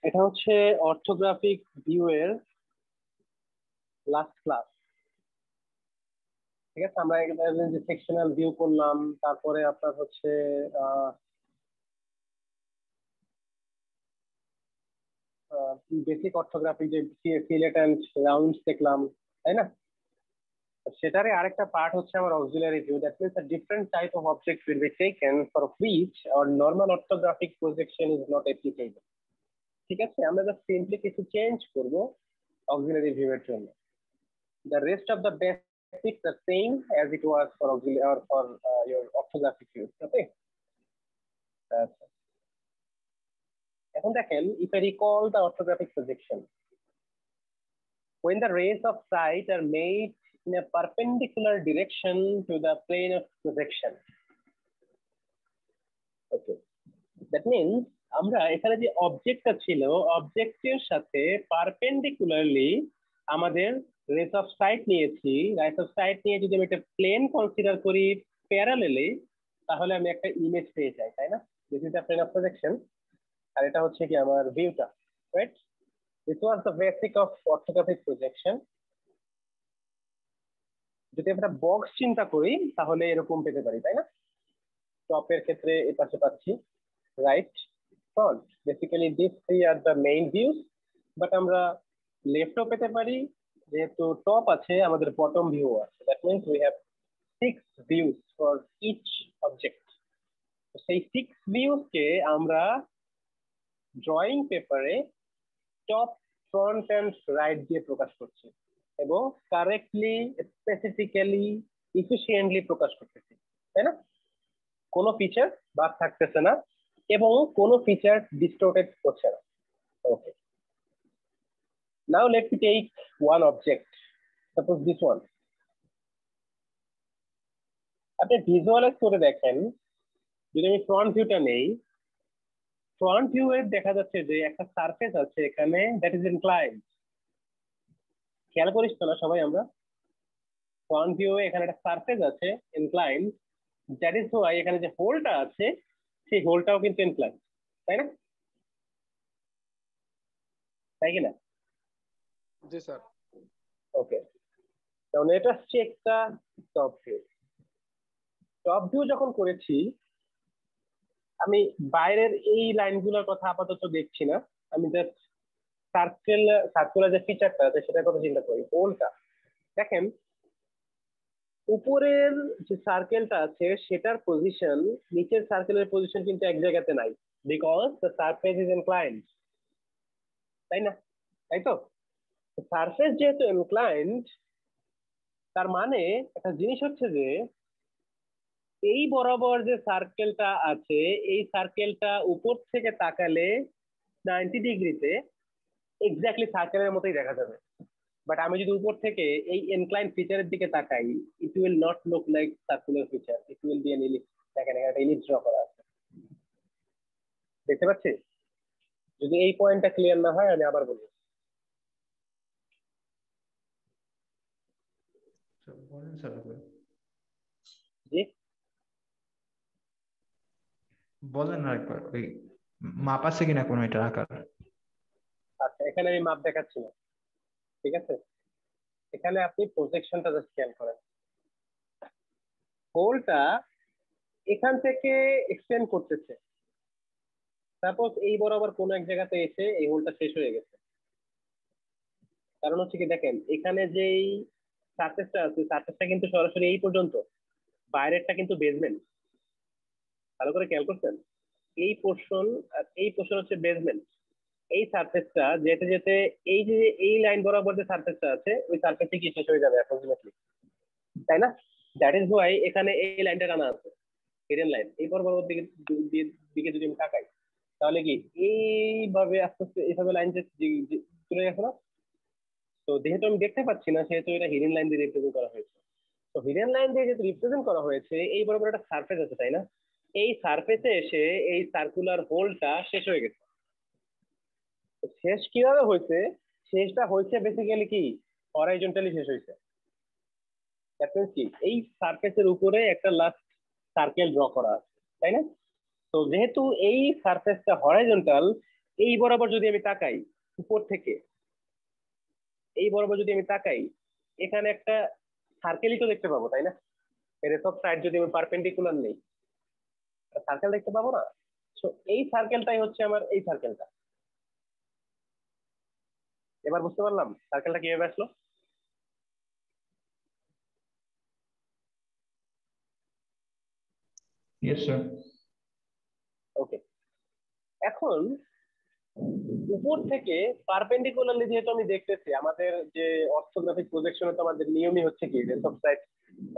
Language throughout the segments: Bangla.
এটা হচ্ছে অর্থোগ্রাফিক ভিউ এর লাস্ট ক্লাস। ঠিক আছে, আমরা এখানে যে সেকশনাল ভিউ করলাম, তারপরে আপনার হচ্ছে বেসিক অর্থোগ্রাফি যে ফিলেট এন্ড রাউন্ডস দেখলাম, তাই না? সেটারই আরেকটা পার্ট হচ্ছে আমার auxiliary view, that means a different type of object will be taken for which our normal orthographic projection is not applicable. ঠিক আছে, আমরা জাস্ট সিম্পলি কিছু চেঞ্জ করব অক্সিলারি ভিউ এর জন্য। The rest of the basics are same as it was for auxiliary or for your orthographic view. Okay. এখন দেখেন, if I recall the orthographic projection, when the rays of sight are made in a perpendicular direction to the plane of projection. Okay. That means আমরা এখানে যে অবজেক্টটা ছিল, অবজেক্টের সাথে পারপেন্ডিকুলারলি আমাদের রেস অফ সাইট নিয়েছি। রেস অফ সাইট নিয়ে যদি আমি একটা প্লেন কনসিডার করি প্যারালেলি, তাহলে আমি একটা ইমেজ পেয়ে যাই, তাই না? This is the plane of projection, আর এটা হচ্ছে কি আমার ভিউটা, right? This was the basic of orthographic projection. যদি আমরা বক্স চিন্তা করি তাহলে এরকম পেতে পারি, তাই না? টপের ক্ষেত্রে এ পাশে পাচ্ছি right, front. Basically these three are the main views, but আমরা লেফটও পেতে পারি, যেহেতু টপ আছে আমাদের বটম ভিউ আছে। That means we have 6 views for each object. সেই 6 views কে আমরা ড্রয়িং পেপারে টপ, ফ্রন্ট এন্ড রাইট দিয়ে প্রকাশ করছি এবং কারেক্টলি, স্পেসিফিক্যালি, ইফিশিয়েন্টলি প্রকাশ করতেছি, তাই না? কোনো ফিচার বাদ থাকতেছে না এবং কোনো ফিচার ডিস্টোর্টেড হচ্ছে না। ওকে, now let me take one object, suppose this one. আপনি ভিজুয়ালাইজ করে দেখেন, যদি আমি ফ্রন্ট ভিউটা নেই, ফ্রন্ট ভিউ এর দেখা যাচ্ছে যে একটা সারফেস আছে এখানে, দ্যাট ইজ ইনক্লাইন্ড। খেয়াল করিস তো না সবাই, আমরা ফ্রন্ট ভিউ এখানে একটা সারফেস আছে ইনক্লাইন্ড, দ্যাট ইজ হোয়াই এখানে যে হোলটা আছে সেই হোলটাও কিন্তু ইনক্লাইন্ড, তাই না? তাই কিনা? জি স্যার। ওকে, তাহলে এটা হচ্ছে একটা টপ ভিউ। টপ ভিউ যখন করেছি, আমি বাইরের এই লাইনগুলোর কথা আপাতত দেখছি না, আমি জাস্ট সার্কুলার যে ফিচারটা আছে সেটার কথা চিন্তা করি। হোলটা দেখেন, উপরের যে সার্কেলটা আছে সেটার পজিশন নিচের সার্কেলের পজিশন কিন্তু এক জায়গাতে নাই, because the surface is inclined, তাই না? তাই তো, সারফেস যেহেতু ইনক্লাইন্ড, তার মানে একটা জিনিস হচ্ছে যে এই বরাবর যে সার্কেলটা আছে, এই সার্কেলটা উপর থেকে তাকালে 90 ডিগ্রিতে এক্স্যাক্টলি সার্কেলের মতোই দেখা যাবে। বাট আমি যদি উপর থেকে এই ইনক্লাইন ফিচারের দিকে তাকাই, it will not look like circular feature, it will be an ellipse. দেখেন এখানে একটা ইলিপস ড্র করা আছে, দেখতে পাচ্ছি? যদি এই পয়েন্টটা ক্লিয়ার না হয় আমি আবার বলি। জি বলেন না একবার, ওই মাপ আছে কিনা কোনো এটা আকার? আচ্ছা, এখানে আমি মাপ দেখাচ্ছি না, ঠিক আছে? এখানে আপনি প্রজেকশনটা জাস্ট খেয়াল করেন। হোলটা এখান থেকে এক্সটেন্ড করতেছে, সাপোজ এই বরাবর কোনো এক জায়গাতে এসে এই হোলটা শেষ হয়ে গেছে। কারণ হচ্ছে কি, দেখেন এখানে যেই সারফেসটা আছে, সারফেসটা কিন্তু সরাসরি এই পর্যন্ত, বাইরেরটা কিন্তু বেসমেন্ট। ভালো করে খেয়াল করছেন, এই পোর্শন আর এই পোর্শন হচ্ছে বেসমেন্ট। এই সারফেসটা যেতে যেতে এই যে এই লাইন বরাবর যে সারফেসটা আছে, ওই সারফেসে কি শেষ হয়ে যাবে অ্যাপ্রক্সিমেটলি, তাই না? দ্যাট ইজ হোয়াই এখানে এই লাইনটা টানা আছে, হিডেন লাইন। এই বরাবর দিকে যদি আমি তাকাই, তাহলে কি এইভাবে আস্তে আস্তে এইভাবে লাইন চলে গেছে না? তো যেহেতু আমি দেখতে পাচ্ছি না, সেহেতু এটা হিডেন লাইন দিয়ে রিপ্রেজেন্ট করা হয়েছে। তো হিডেন লাইন দিয়ে যেহেতু রিপ্রেজেন্ট করা হয়েছে, এই বরাবর একটা সারফেস আছে, তাই না? এই সারফেসে এসে এই সার্কুলার হোলটা শেষ হয়ে গেছে। শেষ কিভাবে হয়েছে? শেষটা হয়েছে বেসিক্যালি কি, হরাইজন্টালি শেষ হয়েছে। কি, এই সারফেসের উপরে একটা লাস্ট সার্কেল ড্র করা আছে, তাই না? তো যেহেতু এই সারফেসটা হরাইজন্টাল, এই বরাবর যদি আমি তাকাই উপর থেকে, এই বরাবর যদি আমি তাকাই, এখানে একটা সার্কেলই তো দেখতে পাবো, তাই না? এর সব সাইড যদি আমি পারপেন্ডিকুলার নেই, সার্কেল দেখতে পাবো না? তো এই সার্কেলটাই হচ্ছে আমার এই সার্কেলটা। এবার বুঝতে পারলাম সার্কেলটা কিভাবে আসলো। Yes sir. ওকে, এখন উপর থেকে পারপেন্ডিকুলারলি যেহেতু আমি দেখতেছি, আমাদের যে অর্থোগ্রাফিক প্রজেকশনে তো আমাদের নিয়মই হচ্ছে কি, যে সব সাইড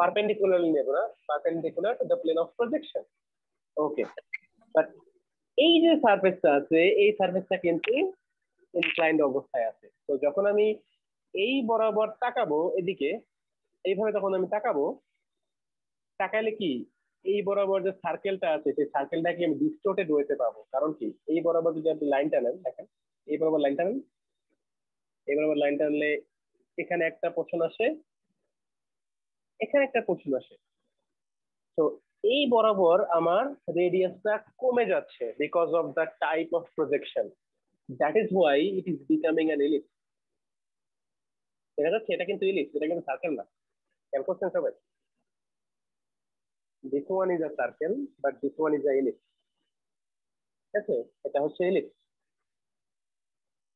পারপেন্ডিকুলারলি নেব না, perpendicular to the plane of projection. Okay, but এই যে সারফেসটা আছে, এই সারফেসটা কিন্তু ইনক্লাইন্ড অবস্থায় আছে। তো যখন আমি এই বরাবর তাকাবো এদিকে, এইভাবে তখন আমি তাকাবো, তাকাইলে কি এই বরাবর যে সার্কেলটা আছে সেই সার্কেলটাকে আমি ডিস্টোর্টেড ওয়েতে পাবো। কারণ কি, এই বরাবর যদি আপনি লাইনটা নেন, দেখেন এই বরাবর লাইনটা নেন, এই বরাবর লাইন টানলে এখানে একটা পোর্শন আসে, এখানে একটা পোর্শন আসে। তো এই বরাবর আমার রেডিয়াসটা কমে যাচ্ছে because of the type of projection. That is why it is becoming an ellipse. দেখা যাচ্ছে এটা কিন্তু ইলিপস, এটা কিন্তু সার্কেল না। খেয়াল করছেন সবাই? This one is a circle but this one is a ellipse. ঠিক আছে, এটা হচ্ছে ellipse.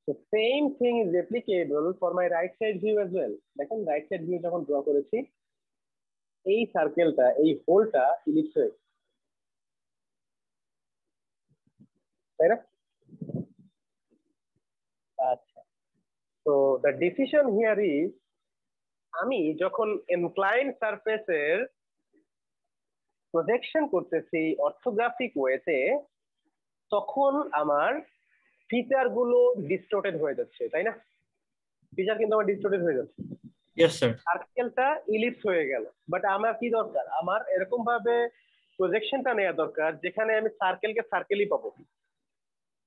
So same thing is replicable for my right side view as well. দেখেন রাইট সাইড ভিউ যখন ড্র করেছি, এই সার্কেলটা, এই হোলটা ইলিপস হয়ে, তাই না? আচ্ছা, তো দ্য ডিসিশন হিয়ার ইজ, আমি যখন ইনক্লাইন সারফেসের প্রজেকশন করতেছি অর্থোগ্রাফিক ওয়েতে, তখন আমার ফিচার গুলো ডিস্টোর্টেড হয়ে যাচ্ছে, তাই না? ফিচার কিন্তু আমার ডিস্টোর্টেড হয়ে যাচ্ছে। Yes sir. সার্কেলটা ইলিপস হয়ে গেল, বাট আমার কি দরকার, আমার এরকম ভাবে প্রজেকশনটা নেওয়া দরকার যেখানে আমি সার্কেলকে সার্কেলই পাবো,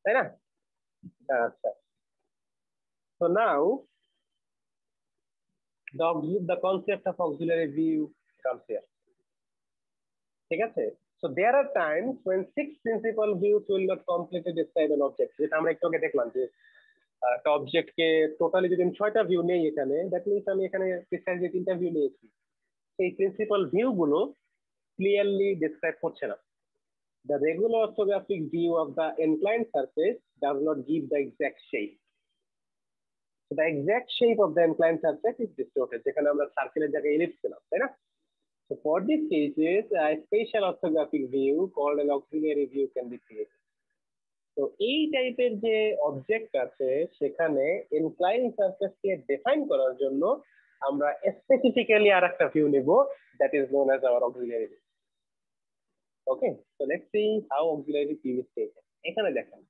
তাই না? আচ্ছা, তো নাও the concept of auxiliary view comes here. ঠিক আছে, so there are times when 6 principal views will not completely describe an object, যেটা আমরা একটু আগে দেখলাম যে একটা অবজেক্টকে টোটালি যদি আমি 6টা ভিউ নেই এখানে, দ্যাট মিনস আমি এখানে প্রিসাইজলি 3টা ভিউ নিয়েছি, সেই প্রিন্সিপাল ভিউ গুলো ক্লিয়ারলি ডেসক্রাইব করছে না। The regular orthographic view of the inclined surface does not give the exact shape. So the exact shape of the inclined surface is distorted, যেখানে আমরা সার্কেলের জায়গায় ইলিপস পেলাম, তাই না? So for these cases, a special orthographic view called an auxiliary view can be created. তো এই টাইপের যে অবজেক্ট আছে সেখানে ইনক্লাইন সারফেসকে ডিফাইন করার জন্য আমরা স্পেসিফিক্যালি আর একটা ভিউ নিব, that is known as our auxiliary view. Okay, so let's see how auxiliary view is taken. এখানে দেখেন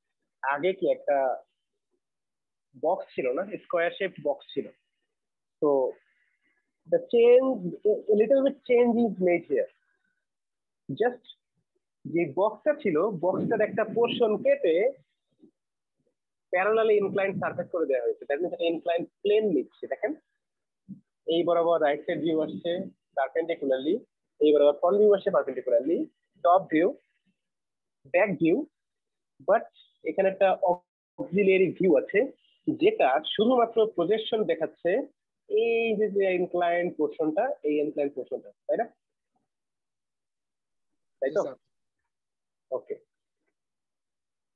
আগে কি একটা বক্স ছিল না, স্কোয়ার শেপ বক্স ছিল। তো the change, a little bit change is made here. Just যে বক্সটা ছিল, বক্সটার একটা পোর্শন কেটে প্যারালালি ইনক্লাইন সারফেস করে দেওয়া হয়েছে। দ্যাট মিন্স এটা ইনক্লাইন প্লেন নিচ্ছে। দেখেন এই বরাবর রাইট সাইড ভিউ আসছে পারপেন্ডিকুলারলি, এই বরাবর ফ্রন্ট ভিউ আসছে perpendicularly, top view, back view, but এখানে একটা অক্সিলিয়ারি ভিউ আছে যেটা শুধুমাত্র প্রজেকশন দেখাচ্ছে এই যে ইনক্লাইন পোর্শনটা, এই ইনক্লাইন পোর্শনটা, তাই না? তাই তো? ওকে,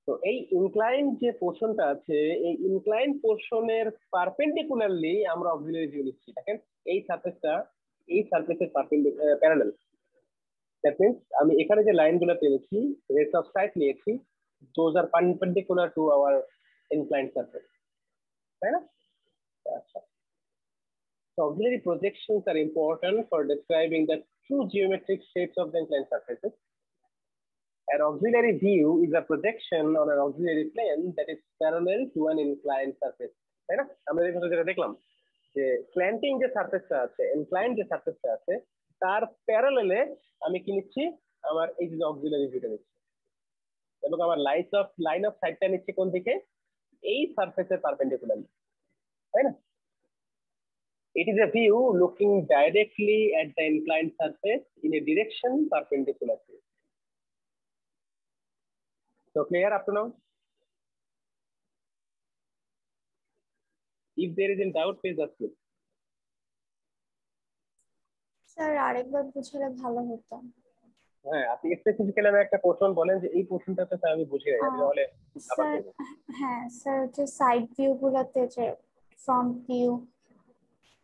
তো এই ইনক্লাইন যে পোর্শনটা আছে, এই ইনক্লাইন পোর্শনের পারপেন্ডিকুলারলি আমরা অক্সিলিয়ারি ভিউ নিচ্ছি। দেখেন এই সারফেসটা এই সারফেসের প্যারালাল। দ্যাট মিন্স আমি এখানে যে লাইনগুলো পেয়েছি, রেস অফ সাইড নিয়েছি, those are perpendicular to our incline surface, তাই না? আচ্ছা, so auxiliary projections are important for describing the true geometric shapes of the inclined surfaces. An auxiliary view is a projection on an auxiliary plane that is parallel to an inclined surface. তাই না? আমরা যেটা দেখলাম যে স্ল্যান্টিং যে সারফেসটা আছে, ইনক্লাইন্ড যে সারফেসটা আছে, তার প্যারালেলে আমি কি নিচ্ছি, আমার এই যে অক্সিলারি ভিউটা নিচ্ছি, এবং আমার লাইন অফ সাইডটা নিচ্ছি কোন দিকে, এই সারফেসের পারপেন্ডিকুলারলি, তাই না? It is a view looking directly at the inclined surface in a direction perpendicular to it. So clear up to now? if there is in doubt please ask me. Sir আরেকবার বুঝালে ভালো হতো। হ্যাঁ আপনি স্পেসিফিক্যালি আমি একটা পোর্শন বলেন যে এই পোর্শনটাতে স্যার আমি বুঝিয়ে নাই, আমি তাহলে আবার স্যার বলবো। হ্যাঁ স্যার যে সাইড ভিউ গুলাতে যে front view,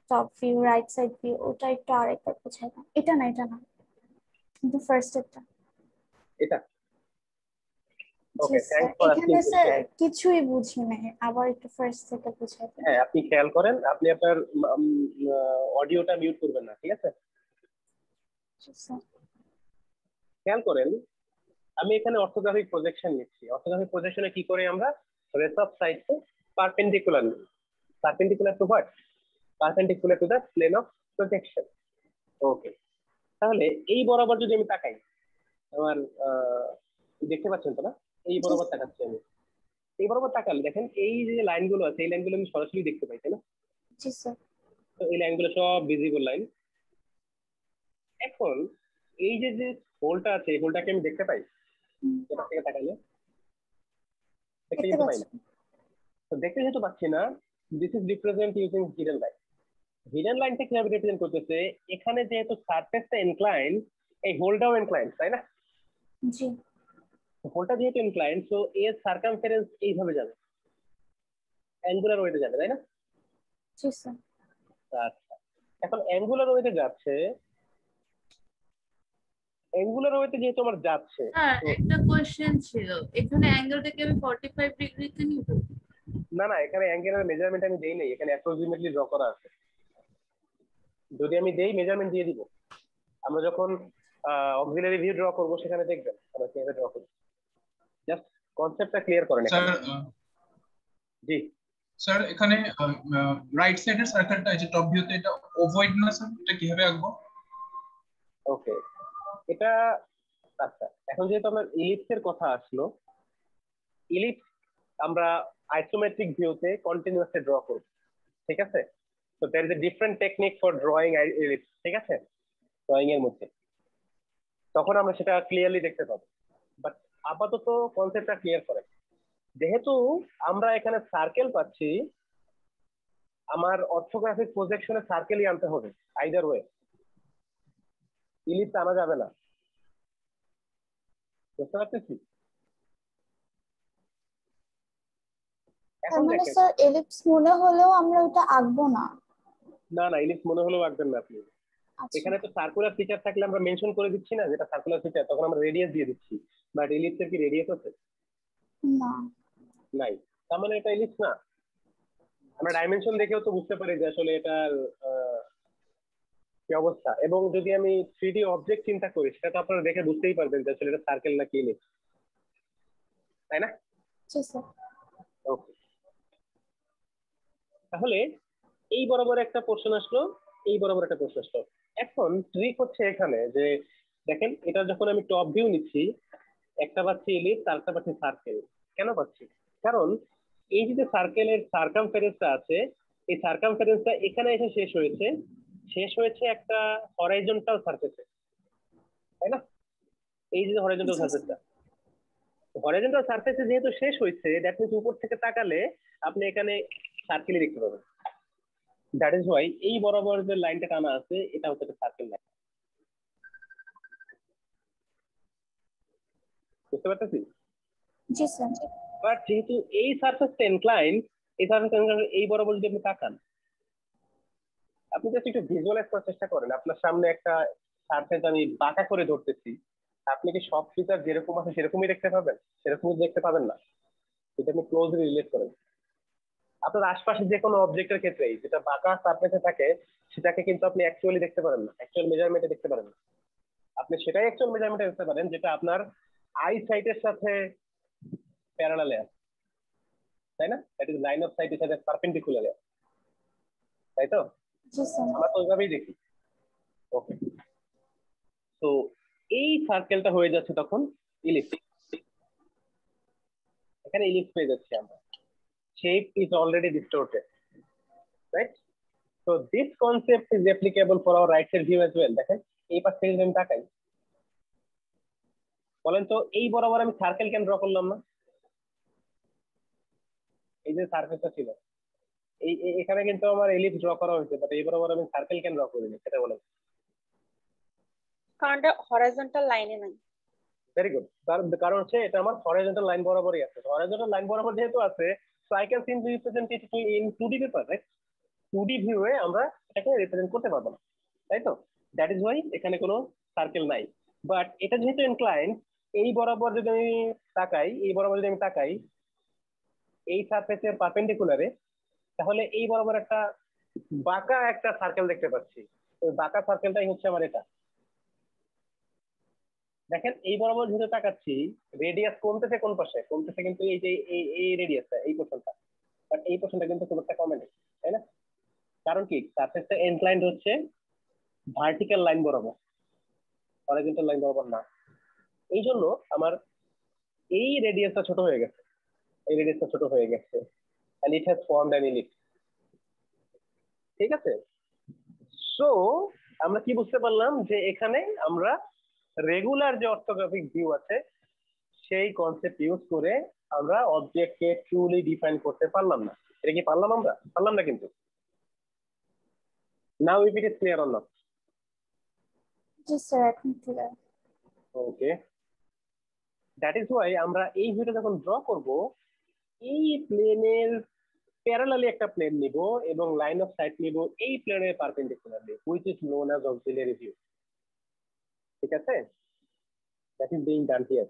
top view, right side view, ওটা একটু আরেকবার বুঝাই দাও। এটা না কিন্তু ফার্স্ট এটা। এটা জি ওকে, স্যার, থ্যাঙ্কস ফর আস্কিং। এখানে স্যার কিছুই বুঝি নাই, আবার একটু ফার্স্ট থেকে বুঝাই দিন। হ্যাঁ আপনি খেয়াল করেন, আপনি আপনার অডিওটা মিউট করবেন না, ঠিক আছে? জি স্যার। খেয়াল করেন আমি এখানে অর্থোগ্রাফিক প্রজেকশন নিচ্ছি। অর্থোগ্রাফিক প্রজেকশনে কি করে আমরা রেস অফ সাইডকে পারপেন্ডিকুলার নিই। Perpendicular to what? Perpendicular to the plane of projection. Okay, তাহলে এই বরাবর যদি আমি তাকাই, আমার দেখতে পাচ্ছেন তো না? এই বরাবর তাকাচ্ছি আমি। এই বরাবর তাকালে দেখেন এই যে লাইনগুলো আছে, এই লাইনগুলো আমি সরাসরি দেখতে পাই, তাই না? জি স্যার। তো এই লাইনগুলো সব ভিজিবল লাইন। এখন এই যে যে হোলটা আছে, এই হোলটাকে আমি দেখতে পাই এটা থেকে তাকাইলে? দেখতে দেখতে কিন্তু পাই পাচ্ছি। না। তো দেখতে যেহেতু পাচ্ছি না, this is represent using hidden line. Hidden লাইনটা কিভাবে রিপ্রেজেন্ট করতেছে? এখানে যেহেতু সারফেসটা ইনক্লাইন, এই হোলটাও ইনক্লাইন, তাই না? জি। হোলটা যেহেতু ইনক্লাইন, সো এর সার্কামফারেন্স এইভাবে যাবে, অ্যাঙ্গুলার ওয়েতে যাবে, তাই না? জি স্যার। আচ্ছা, এখন অ্যাঙ্গুলার ওয়েতে যাচ্ছে, অ্যাঙ্গুলার ওয়েতে যেহেতু আমার যাচ্ছে, হ্যাঁ একটা কোশ্চেন ছিল, এখানে অ্যাঙ্গেলটাকে আমি 45 ডিগ্রিতে নিব? না না, এখানে অ্যাঙ্গেলের মেজারমেন্ট আমি দেই নাই, এখানে অ্যাপ্রক্সিমেটলি ড্র করা আছে। যদি আমি দেই মেজারমেন্ট দিয়ে দিব। আমরা যখন অক্সিলারি ভিউ ড্র করব সেখানে দেখবেন আমরা কিভাবে ড্র করি। জাস্ট কনসেপ্টটা ক্লিয়ার করেন এখানে। জি স্যার এখানে রাইট সাইডের সার্কেলটা এই যে টপ ভিউতে, এটা ওভয়েড না স্যার? এটা কিভাবে আঁকবো? ওকে, এটা আচ্ছা, এখন যেহেতু আমার ইলিপসের কথা আসলো, ইলিপস আমরা আইসোমেট্রিক ভিউতে কন্টিনিউয়াসলি ড্র করব, ঠিক আছে? তো there is a different technique for drawing ellipse, ঠিক আছে? ড্রয়িং এর মধ্যে তখন আমরা সেটা ক্লিয়ারলি দেখতে পাবো। বাট আপাতত কনসেপ্টটা ক্লিয়ার করেন। যেহেতু আমরা এখানে সার্কেল পাচ্ছি, আমার অর্থোগ্রাফিক প্রজেকশনে সার্কেলই আনতে হবে, আইদার ওয়ে ইলিপস আনা যাবে না। বুঝতে পারতেছি? তার এখন মানে দেখেন, স্যার এলিপস মনে হলেও আমরা ওটা আঁকবো না? না না, ইলিপস মনে হলেও আঁকবেন না আপনি। আচ্ছা। এখানে তো সার্কুলার ফিচার থাকলে আমরা মেনশন করে দিচ্ছি না যেটা সার্কুলার ফিচার, তখন আমরা রেডিয়াস দিয়ে দিচ্ছি। বাট ইলিপসের কি রেডিয়াস আছে? না। নাই, তার মানে এটা ইলিপস না। আমরা ডাইমেনশন দেখেও তো বুঝতে পারি যে আসলে এটার কি অবস্থা। এবং যদি আমি 3D অবজেক্ট চিন্তা করি, সেটা তো আপনারা দেখে বুঝতেই পারবেন যে আসলে এটা সার্কেল নাকি ইলিপস, তাই না? জি স্যার। ওকে, তাহলে এই বরাবর একটা পোর্শন আসলো, এই বরাবর একটা পোর্শন আসলো। এখন ট্রিক হচ্ছে এখানে যে দেখেন, এটা যখন আমি টপ ভিউ নিচ্ছি, একটা পাচ্ছি ইলিপস আর একটা পাচ্ছি সার্কেল। কেন পাচ্ছি? কারণ এই যে সার্কেলের সার্কামফারেন্সটা আছে, এই সার্কামফারেন্সটা এখানে এসে শেষ হয়েছে একটা হরাইজন্টাল সারফেসে, তাই না? এই যে হরাইজন্টাল সারফেসটা, হরাইজন্টাল সারফেসে যেহেতু শেষ হয়েছে, দ্যাট মিন্স উপর থেকে তাকালে আপনি এখানে সার্কেলই দেখতে পাবেন। দ্যাট ইজ ওয়াই এই বরাবর যে লাইনটা টানা আছে এটা হচ্ছে একটা সার্কেল লাইন। বুঝতে পারতেছি? জি স্যার। বাট যেহেতু এই সারফেসটা ইনক্লাইন, এই সারফেস এই বরাবর যদি আপনি তাকান, আপনি জাস্ট একটু ভিজুয়ালাইজ করার চেষ্টা করেন। আপনার সামনে একটা সারফেস আমি বাঁকা করে ধরতেছি, আপনি কি সব ফিচার যেরকম আছে সেরকমই দেখতে পাবেন? সেরকমই দেখতে পাবেন না। এটা আপনি ক্লোজলি রিলেট করেন। আপনার আশপাশে যে কোনো অবজেক্টের ক্ষেত্রেই যেটা বাঁকা সারফেসে থাকে, সেটাকে কিন্তু আপনি অ্যাকচুয়ালি দেখতে পারেন না, অ্যাকচুয়াল মেজারমেন্টে দেখতে পারেন না। আপনি সেটাই অ্যাকচুয়াল মেজারমেন্টে দেখতে পারেন যেটা আপনার আই সাইটের সাথে প্যারালালে আছে, তাই না? দ্যাট ইজ লাইন অফ সাইটের সাথে পারপেন্ডিকুলারে, তাই তো? জি স্যার। আমরা তো ওইভাবেই দেখি। ওকে, তো এই সার্কেলটা হয়ে যাচ্ছে তখন ইলিপস। এখানে ইলিপস পেয়ে যাচ্ছি আমরা। Shape is already distorted, right? So this concept is applicable for our right side view as well. দেখেন এই পাশ থেকে যদি আমি তাকাই, বলেন তো এই বরাবর আমি সার্কেল কেন ড্র করলাম না? এই যে সার্ফেসটা ছিল, এখানে কিন্তু আমার এলিপস ড্র করা হয়েছে, বাট এই বরাবর আমি সার্কেল কেন ড্র করিনি সেটা বলেন। কারণ এটা হরাইজন্টাল লাইনে নাই। Very good. কারণ হচ্ছে এটা আমার হরাইজন্টাল লাইন বরাবরই আছে। হরাইজন্টাল লাইন বরাবর যেহেতু আছে, so I can simply represent it in 2D paper, right? 2D ভিউয়ে আমরা এটাকে রিপ্রেজেন্ট করতে পারবো না, তাই তো? দ্যাট ইজ ওয়াই এখানে কোনো সার্কেল নাই। বাট এটা যেহেতু ইনক্লাইন্ড, এই বরাবর যদি আমি তাকাই, এই সারফেসের পারপেন্ডিকুলারে, তাহলে এই বরাবর একটা বাঁকা একটা সার্কেল দেখতে পাচ্ছি। ওই বাঁকা সার্কেলটাই হচ্ছে আমার এটা। দেখেন এই বরাবর যেহেতু তাকাচ্ছি, রেডিয়াস কমতেছে কোন পাশে? কমতেছে কিন্তু এই যে এই রেডিয়াসটা, এই পোর্শনটা। বাট এই পোর্শনটা কিন্তু খুব একটা কমে নেই, তাই না? কারণ কি? সারফেসটা ইনক্লাইন্ড হচ্ছে ভার্টিক্যাল লাইন বরাবর, হরাইজন্টাল লাইন বরাবর না। এই জন্য আমার এই রেডিয়াসটা ছোট হয়ে গেছে, and it has formed an ellipse. ঠিক আছে? সো আমরা কি বুঝতে পারলাম যে এখানে আমরা রেগুলার যে অর্থোগ্রাফিক ভিউ আছে সেই কনসেপ্ট ইউজ করে আমরা অবজেক্টকে ট্রুলি ডিফাইন করতে পারলাম না। এটা কি পারলাম? আমরা পারলাম না কিন্তু। Now if it is clear or not? জি স্যার, এখন clear. Okay, that is why আমরা এই ভিউটা যখন ড্র করব, এই প্লেনের প্যারালালি একটা প্লেন নিব এবং লাইন অফ সাইট নিব এই প্লেনের perpendicularly, which is known as auxiliary view. ঠিক আছে? That is being done here.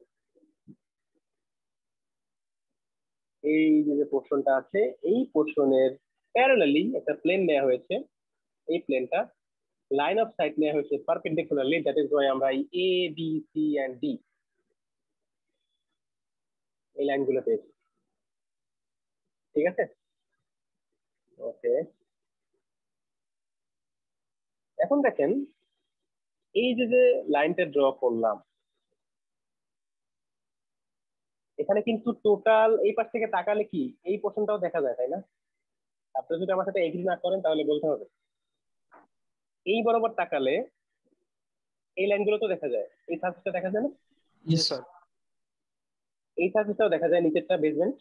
এই যে পোর্শনটা আছে, এই পোর্শনের প্যারালালি একটা প্লেন নেওয়া হয়েছে, এই প্লেনটা লাইন অফ সাইট নেওয়া হয়েছে পারপেন্ডিকুলারলি। দ্যাট ইজ ওয়াই আমরা এই A B C and D এই লাইনগুলো পেয়েছি। ঠিক আছে? ওকে, এখন দেখেন এই যে লাইনটা ড্র করলাম, এখানে কিন্তু টোটাল এই পাশ থেকে তাকালে কি এই পোর্শনটাও দেখা যায়, তাই না? আপনারা যদি আমার সাথে এগ্রি না করেন তাহলে বলতে হবে। এই বরাবর তাকালে এই লাইনগুলো তো দেখা যায়, এই সার্ফেসটা দেখা যায় না? Yes sir. এই সার্ফেসটাও দেখা যায়, নিচেরটা বেসমেন্ট,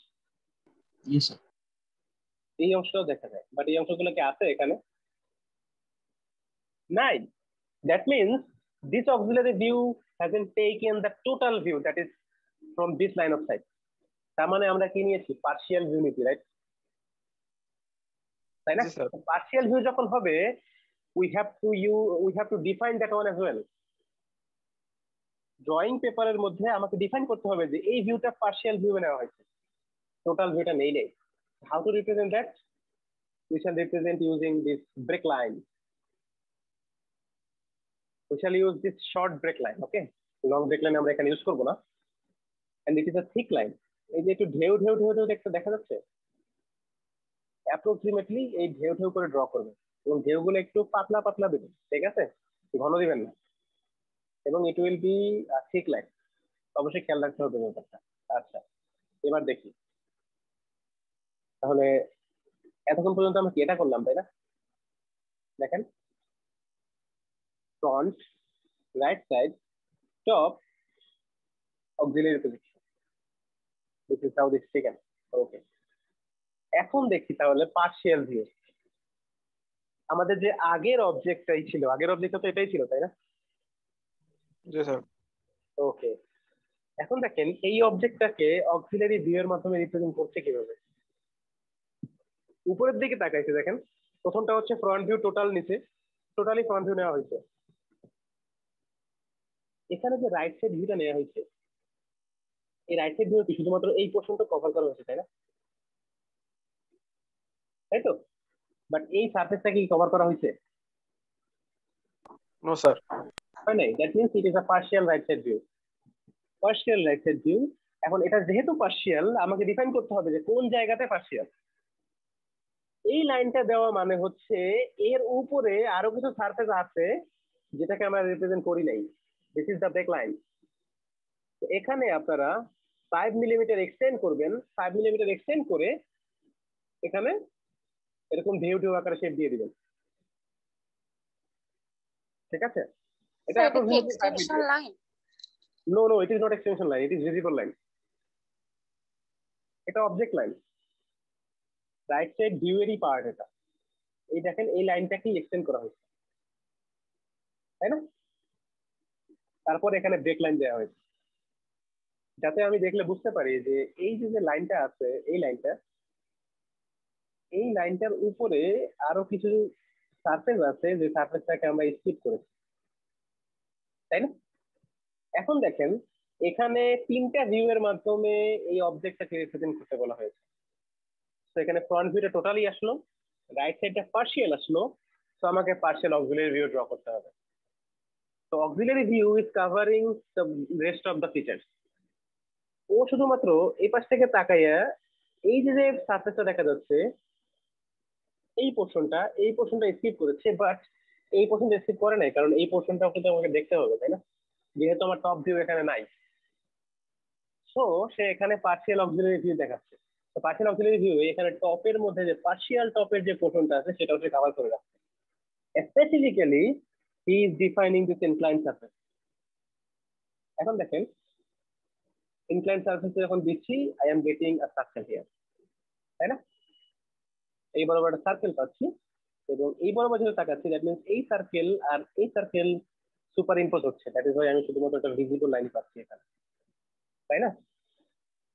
ইয়েস স্যার। এই অংশটাও দেখা যায়, বাট এই অংশগুলো কি আছে এখানে? নাই। That means this auxiliary view hasn't taken the total view that is from this line of sight. তার মানে আমরা কি নিয়েছি? পার্শিয়াল ভিউ নিয়েছি, রাইট? তাই না? জি স্যার। পার্শিয়াল ভিউ যখন হবে, we have to define that one as well. Drawing পেপারের মধ্যে আমাকে ডিফাইন করতে হবে যে এই ভিউটা পার্শিয়াল ভিউ নেওয়া হয়েছে, টোটাল ভিউটা নেই। How to represent that? We shall represent using this break line. We shall use this short break line, okay? Long break line আমরা এখানে ইউজ করব না, and it is a thick line. এই যে একটু ঢেউ দেখতে দেখা যাচ্ছে, অ্যাপ্রক্সিমেটলি এই ঢেউ করে ড্র করবে এবং ঢেউগুলো একটু পাতলা দিবেন, ঠিক আছে? ঘন দিবেন না, এবং ইট উইল বি থিক লাইন। অবশ্যই খেয়াল রাখতে হবে ব্যাপারটা। আচ্ছা, এবার দেখি তাহলে এতক্ষণ পর্যন্ত আমরা কি এটা করলাম, তাই না? দেখেন, front, right side, top, auxiliary position. This is how this is taken. Okay. এখন দেখি তাহলে পার্শিয়াল ভিউ। আমাদের যে আগের অবজেক্টটাই ছিল, আগের অবজেক্টটা তো এটাই ছিল, তাই না? জি স্যার। ওকে, এখন দেখেন এই অবজেক্টটাকে অক্সিলারি ভিউ এর মাধ্যমে রিপ্রেজেন্ট করছে কিভাবে। উপরের দিকে তাকাইছে, দেখেন প্রথমটা হচ্ছে ফ্রন্ট ভিউ, টোটাল নিচে টোটালি ফ্রন্ট ভিউ নেওয়া হয়েছে। এখানে যে রাইট সাইড ভিউটা নেওয়া হয়েছে, এই রাইট সাইড ভিউ শুধুমাত্র এই পোর্শনটা কভার করা হয়েছে, তাই না? তাই তো? বাট এই সারফেসটা কি কভার করা হয়েছে? No sir. হয় নাই। That means it is a partial right side view. Partial right side view. এখন এটা যেহেতু পার্শিয়াল, আমাকে ডিফাইন করতে হবে যে কোন জায়গাতে পার্শিয়াল। এই লাইনটা দেওয়া মানে হচ্ছে এর উপরে আরো কিছু সারফেস আছে যেটাকে আমরা রিপ্রেজেন্ট করি নাই। This is the break line. এখানে আপনারা 5 মিলিমিটার এক্সটেন্ড করবেন, 5 মিলিমিটার এক্সটেন্ড করে এখানে এরকম ঢেউ আকারে শেপ দিয়ে দিবেন, ঠিক আছে? এটা extension line? No, it is not extension line, it is visible line. এটা object line. Right side view এরই পার্ট এটা। এই দেখেন এই লাইনটাকে এক্সটেন্ড করা হয়েছে, তাই না? তারপর এখানে ব্রেক লাইন দেওয়া হয়েছে, যাতে আমি দেখলে বুঝতে পারি যে এই যে লাইনটা আছে, এই লাইনটার উপরে আরো কিছু সারফেস আছে, যে সারফেসটাকে আমরা স্কিপ করেছি, তাই না? এখন দেখেন এখানে তিনটা ভিউ এর মাধ্যমে এই অবজেক্টটাকে রিপ্রেজেন্ট করতে বলা হয়েছে। তো এখানে ফ্রন্ট ভিউটা টোটালি আসলো, রাইট সাইডটা পার্শিয়াল আসলো, তো আমাকে পার্শিয়াল অক্সিলারি ভিউ ড্র করতে হবে। তো auxiliary view is covering the rest of the features. ও শুধুমাত্র এই পাশ থেকে তাকাইয়া এই যে সারফেসটা দেখা যাচ্ছে, এই পোর্শনটা স্কিপ করেছে, বাট এই পোর্শনটা স্কিপ করে নাই, কারণ এই পোর্শনটাও কিন্তু আমাকে দেখতে হবে, তাই না? যেহেতু আমার টপ ভিউ এখানে নাই, সো সে এখানে পার্শিয়াল অক্সিলারি ভিউ দেখাচ্ছে। তো পার্শিয়াল অক্সিলারি ভিউ এখানে টপের মধ্যে যে পার্শিয়াল টপের যে পোর্শনটা আছে সেটাও সে কভার করে রাখছে। Specifically he is defining this incline surface. এখন দেখেন ইনক্লাইন সারফেসে যখন দিচ্ছি, I am getting a circle here, তাই না? এই বরাবর একটা সার্কেল পাচ্ছি, এবং এই বরাবর যেটা তাকাচ্ছি, দ্যাট মিনস এই সার্কেল আর এই সার্কেল সুপার ইম্পোজ হচ্ছে। দ্যাট ইজ ওয়াই আমি শুধুমাত্র একটা ভিজিবল লাইন পাচ্ছি এখানে, তাই না?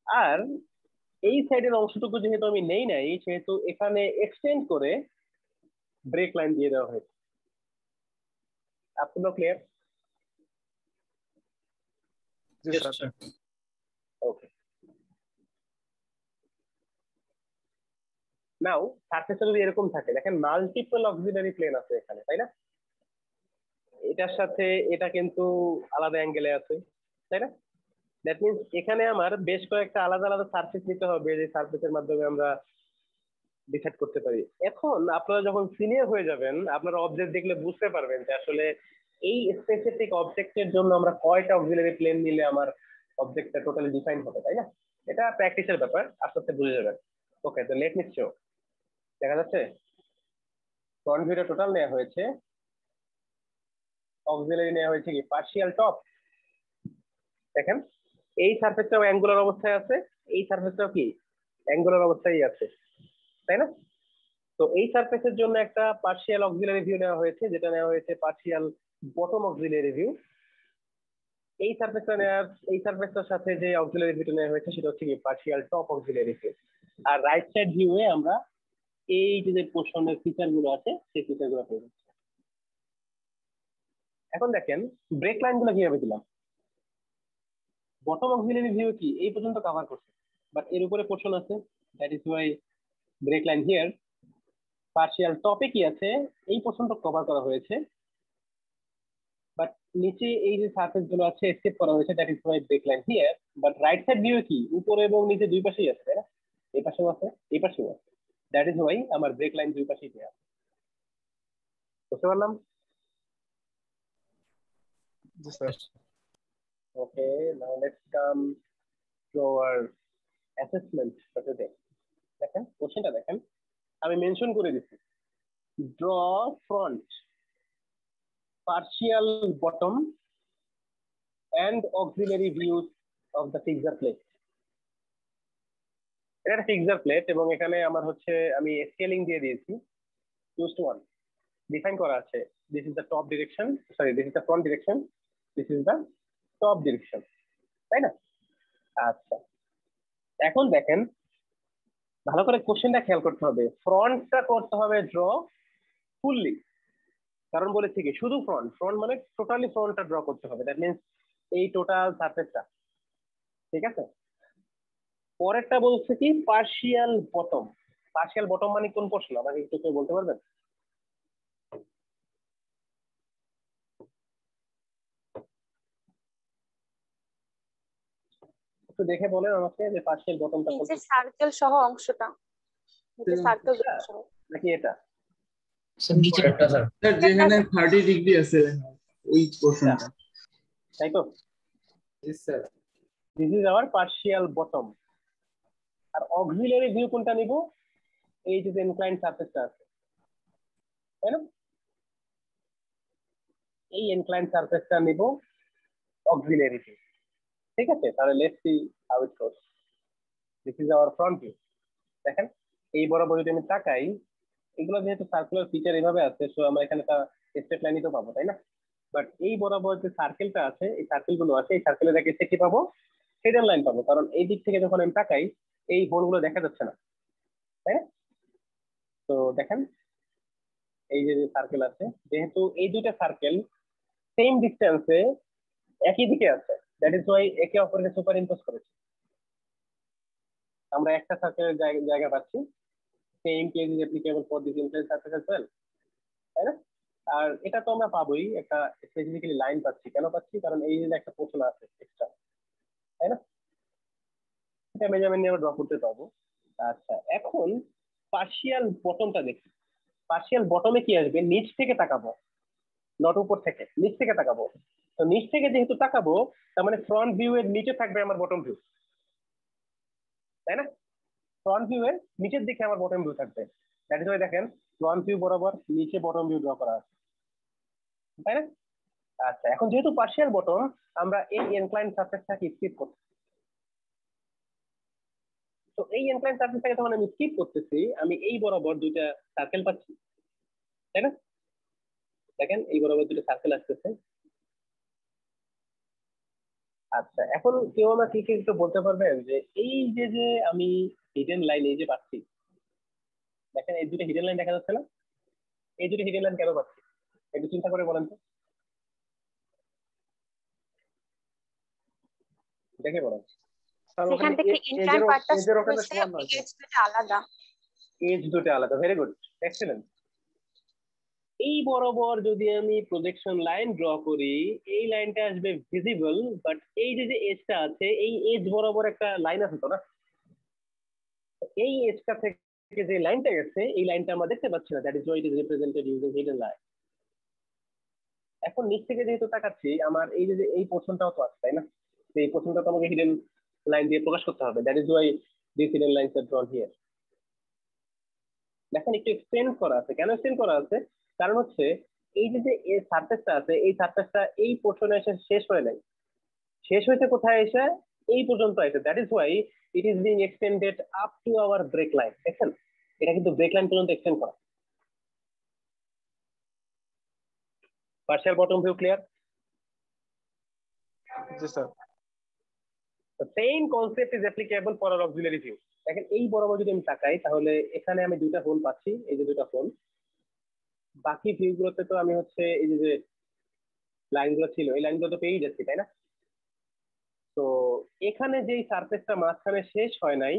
আর এই সাইডের অংশটুকু যেহেতু আমি নেই নাই, সেহেতু এখানে এক্সটেন্ড করে ব্রেক লাইন দিয়ে দেওয়া হয়েছে। আপনারা ক্লিয়ার? জি স্যার। ওকে, নাও সারফেসটা যদি এরকম থাকে, দেখেন মাল্টিপল অক্সিলারি প্লেন আছে এখানে, তাই না? এটার সাথে এটা কিন্তু আলাদা অ্যাঙ্গেলে আছে, তাই না? দ্যাট মিনস এখানে আমার বেশ কয়েকটা আলাদা আলাদা সারফেস নিতে হবে, যে সারফেসের মাধ্যমে আমরা ডিসাইড করতে পারি। এখন আপনারা যখন সিনিয়র হয়ে যাবেন, আপনারা অবজেক্ট দেখলে বুঝতে পারবেন যে আসলে এই স্পেসিফিক অবজেক্টের জন্য আমরা কয়টা অক্সিলারি প্লেন নিলে আমার অবজেক্টটা টোটালি ডিফাইন হবে, তাই না? এটা প্র্যাকটিসের ব্যাপার, আস্তে আস্তে বুঝে যাবেন। ওকে, তো লেট মি শো। দেখা যাচ্ছে ফ্রন্ট ভিউটা টোটাল নেওয়া হয়েছে, অক্সিলারি নেওয়া হয়েছে কি পার্শিয়াল টপ। দেখেন এই সারফেসটাও অ্যাঙ্গুলার অবস্থায় আছে, এই সারফেসটাও কি অ্যাঙ্গুলার অবস্থায় আছে, তাই না? তো এই সারফেসের জন্য একটা পার্শিয়াল অক্সিলারি ভিউ নেওয়া হয়েছে, যেটা নেওয়া হয়েছে পার্শিয়াল বটম অক্সিলারি ভিউ। এই সারফেসটার সাথে যে অক্সিলারি ভিউটা নেওয়া হয়েছে সেটা হচ্ছে কি পার্শিয়াল টপ অক্সিলারি ভিউ। আর রাইট সাইড ভিউয়ে আমরা এই যে পোর্শনের ফিচার গুলো আছে সেই ফিচার গুলো পেয়ে যাচ্ছি। এখন দেখেন ব্রেক লাইন গুলো কিভাবে দিলাম। বটম অক্সিলারি ভিউ কি এই পর্যন্ত কভার করছে, বাট এর উপরে পোর্শন আছে, that is why break line here. Partial টপে কি আছে, এই পোর্শনটা কভার করা হয়েছে, বাট নিচে এই যে সারফেস গুলো আছে স্কেপ করা হয়েছে, that is why break line here. But right side view কি উপরে এবং নিচে দুই পাশেই আছে, তাই না? এই পাশেও আছে, এই পাশেও আছে, দ্যাট ইজ ওয়াই আমার ব্রেক লাইন দুই পাশেই দেওয়া আছে। বুঝতে পারলাম? জি sir. Okay, now let's come to our assessment for today. দেখেন কোশ্চেনটা দেখেন, আমি মেনশন করে দিচ্ছি, draw front, partial bottom and auxiliary views of the fixer plate। এটা একটা ফিক্সার প্লেট, এবং এখানে আমার হচ্ছে আমি স্কেলিং দিয়ে দিয়েছি 2:1, ডিফাইন করা আছে this is the top direction, sorry this is the front direction, this is the top direction, তাই না? আচ্ছা, এখন দেখেন ভালো করে কোশ্চেনটা খেয়াল করতে হবে। ফ্রন্টটা করতে হবে ড্র ফুললি, কারণ বলেছি কি শুধু ফ্রন্ট মানে টোটালি ফ্রন্টটা ড্র করতে হবে, দ্যাট মিনস এই টোটাল সারফেসটা, ঠিক আছে? পরেরটা বলছে কি পার্শিয়াল বটম। পার্শিয়াল বটম মানে কোন পোর্শন আমাকে একটু কেউ বলতে পারবেন? একটু দেখে বলেন আমাকে যে পার্শিয়াল বটমটা কোন নিচে সার্কেল সহ অংশটা, নিচে সার্কেল সহ নাকি এটা? স্যার নিচেরটা স্যার। স্যার যেখানে 30 ডিগ্রি আছে ওই পোর্শনটা। তাই তো? জি sir. This is our partial bottom. আর অক্সিলারি ভিউ কোনটা নিব? এই যে ইনক্লাইন সারফেসটা আছে, তাই না? এই ইনক্লাইন সারফেসটা নিব অক্সিলারি ভিউ, ঠিক আছে? তাহলে let's see how it goes. This is hour front view. দেখেন এই বরাবর যদি আমি তাকাই, এগুলো যেহেতু সার্কুলার ফিচার এইভাবে আছে, সো আমরা এখানে একটা স্ট্রেট লাইনই তো পাবো, তাই না? বাট এই বরাবর যে সার্কেলটা আছে, এই সার্কেল গুলো আছে, এই সার্কেলের আগে কি পাবো? হিডেন লাইন পাবো, কারণ এই দিক থেকে যখন আমি তাকাই এই হোলগুলো দেখা যাচ্ছে না, তাই না? তো দেখেন এই যে সার্কেল আছে, যেহেতু এই দুইটা সার্কেল সেম ডিস্টেন্সে একই দিকে আছে, দ্যাট ইজ ওয়াই একে অপরকে সুপার ইম্পোজ করেছে, আমরা একটা সার্কেলের জায়গা পাচ্ছি। Same case is applicable for this inclined surface as well, তাই না? আর এটা তো আমরা পাবোই, একটা স্পেসিফিক্যালি লাইন পাচ্ছি। কেন পাচ্ছি? কারণ এই যে একটা পোর্শন আছে এক্সট্রা, তাই না? এটা মেজারমেন্ট নিয়ে ড্র করতে পারবো। আচ্ছা, এখন পার্শিয়াল বটমটা দেখি। পার্শিয়াল বটমে কি আসবে? নিচ থেকে তাকাবো, নট উপর থেকে, নিচ থেকে তাকাবো। তো নিচ থেকে যেহেতু তাকাবো, তার মানে ফ্রন্ট ভিউ এর নিচে থাকবে আমার বটম ভিউ, তাই না? ফ্রন্ট ভিউ এর নিচের দিকে আমার বটম ভিউ থাকবে। দ্যাট ইজ ওয়াই দেখেন ফ্রন্ট ভিউ বরাবর নিচে বটম ভিউ ড্র করা আছে, তাই না? আচ্ছা, এখন যেহেতু পার্শিয়াল বটম, আমরা এই ইনক্লাইন সারফেসটাকে স্কিপ করছি। তো এই ইনক্লাইন সারফেসটাকে যখন আমি স্কিপ করতেছি, আমি এই বরাবর দুইটা সার্কেল পাচ্ছি, তাই না? দেখেন এই বরাবর দুটো সার্কেল আসতেছে। আচ্ছা, এখন কেউ আমাকে কি একটু বলতে পারবেন যে এই যে যে আমি হিডেন লাইন এই যে পাচ্ছি, দেখেন এই দুটো হিডেন লাইন দেখা যাচ্ছে না? এই দুটো হিডেন লাইন কেন পাচ্ছি একটু চিন্তা করে বলেন তো, দেখে বলেন। সেখান থেকে ইনক্লাইন পার্টটা এজের ওখানে হচ্ছে সমান নয়। এজ দুটো আলাদা। এজ দুটো আলাদা, ভেরি গুড, এক্সেলেন্ট। এই বরাবর যদি আমি প্রজেকশন লাইন ড্র করি, এই লাইনটা আসবে ভিজিবল, বাট এই যে যে এজটা আছে, এই এজ বরাবর একটা লাইন আছে তো না? এই এজটা থেকে যে লাইনটা গেছে, এই লাইনটা আমরা দেখতে পাচ্ছি না, that is why it is represented using hidden line. এখন নিচ থেকে যেহেতু তাকাচ্ছি, আমার এই যে এই পোর্শনটাও তো আছে, তাই না? এই পোর্শনটা তো আমাকে হিডেন লাইন দিয়ে প্রকাশ করতে হবে, that is why this hidden lines R ড্রন here. দেখেন একটু এক্সটেন্ড করা আছে, কেন এক্সটেন্ড করা আছে? কারণ হচ্ছে এই যে যে সারফেসটা আছে, এই সারফেসটা এই পোর্শনে এসে শেষ হয় নাই, শেষ হয়েছে কোথায় এসে? এই পর্যন্ত আছে, that is why it is being extended up to our break line. দেখেন এটা কিন্তু ব্রেক লাইন পর্যন্ত এক্সটেন্ড করা। Partial bottom view clear? জি sir. The same concept is applicable for our auxiliary view. দেখেন এই বরাবর যদি আমি তাকাই, তাহলে এখানে আমি দুইটা হোল পাচ্ছি, এই যে দুইটা হোল। বাকি ভিউ গুলোতে তো আমি হচ্ছে এই যে লাইনগুলো ছিল, এই লাইনগুলো তো পেয়েই যাচ্ছি, তাই না? তো এখানে যেই সারফেসটা মাঝখানে শেষ হয় নাই,